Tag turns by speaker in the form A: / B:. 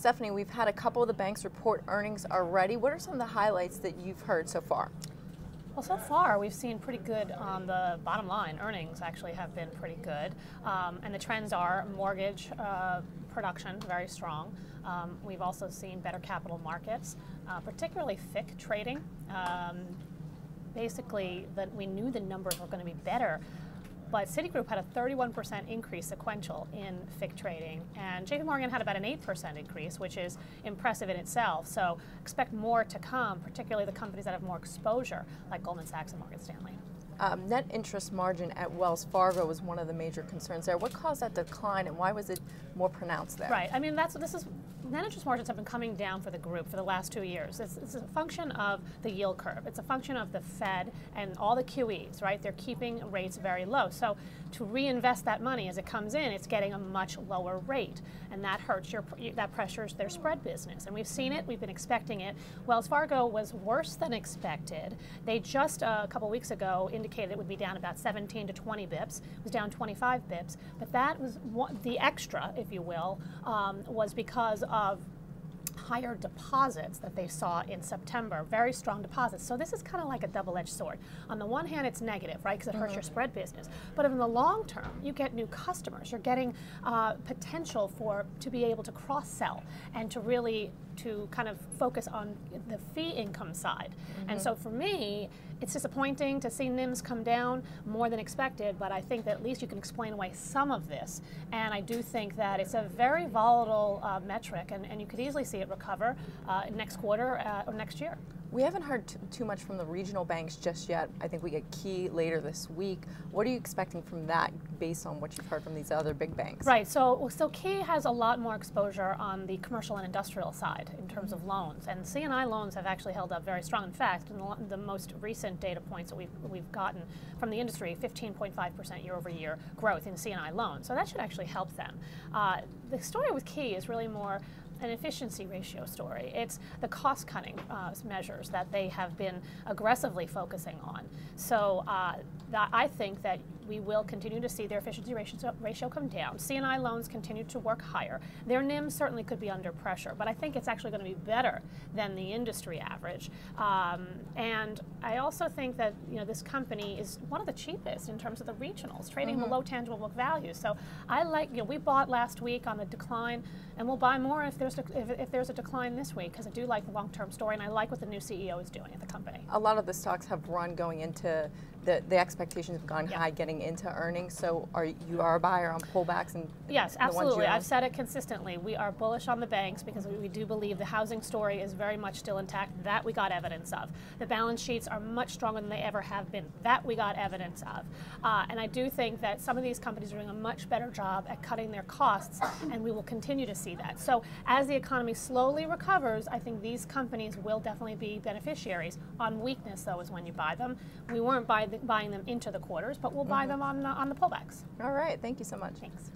A: Stephanie, we've had a couple of the banks report earnings already. What are some of the highlights that you've heard so far?
B: Well, so far we've seen pretty good on the bottom line. Earnings actually have been pretty good. And the trends are mortgage production, very strong. We've also seen better capital markets, particularly FICC trading. Basically, we knew the numbers were going to be better, but Citigroup had a 31% increase sequential in FICC trading, and JP Morgan had about an 8% increase, which is impressive in itself. So expect more to come, particularly the companies that have more exposure, like Goldman Sachs and Morgan Stanley.
A: Net interest margin at Wells Fargo was one of the major concerns there. What caused that decline, and why was it more pronounced there?
B: Right. I mean, net interest margins have been coming down for the group for the last 2 years. It's a function of the yield curve. It's a function of the Fed and all the QEs, right? They're keeping rates very low. So to reinvest that money as it comes in, it's getting a much lower rate. And that hurts that pressures their spread business. And we've seen it, we've been expecting it. Wells Fargo was worse than expected. They just a couple weeks ago indicated it would be down about 17 to 20 bips. It was down 25 bips. But that was the extra, if you will, was because of higher deposits that they saw in September, very strong deposits. So this is kind of like a double-edged sword. On the one hand, it's negative, right, because it hurts your spread business. But in the long term, you get new customers. You're getting potential to be able to cross-sell and to kind of focus on the fee income side. And so for me, it's disappointing to see NIMs come down more than expected, but I think that at least you can explain away some of this. And I do think that it's a very volatile metric, and you could easily see it recover next quarter or next year.
A: We haven't heard too much from the regional banks just yet. I think we get Key later this week. What are you expecting from that based on what you've heard from these other big banks?
B: Right, so Key has a lot more exposure on the commercial and industrial side in terms of loans. And C&I loans have actually held up very strong. In fact, in the most recent data points that we've gotten from the industry, 15.5% year over year growth in C&I loans. So that should actually help them. The story with Key is really more an efficiency ratio story. It's the cost-cutting measures that they have been aggressively focusing on. So I think that we will continue to see their efficiency ratio come down. C&I loans continue to work higher. Their NIM certainly could be under pressure, but I think it's actually going to be better than the industry average. And I also think that this company is one of the cheapest in terms of the regionals, trading below tangible book value. So I like, we bought last week on the decline, and we'll buy more if there's a decline this week, because I do like the long-term story, and I like what the new CEO is doing at the company.
A: A lot of the stocks have run going into the expectations have gone high getting into earnings. So you are a buyer on pullbacks and
B: yes, absolutely. I've said it consistently. We are bullish on the banks because we do believe the housing story is very much still intact. That we got evidence of. The balance sheets are much stronger than they ever have been. That we got evidence of. And I do think that some of these companies are doing a much better job at cutting their costs, and we will continue to see that. So as the economy slowly recovers, I think these companies will definitely be beneficiaries. On weakness, though, is when you buy them. We weren't buying them into the quarters, but we'll buy them on the pullbacks.
A: All right. Thank you so much.
B: Thanks.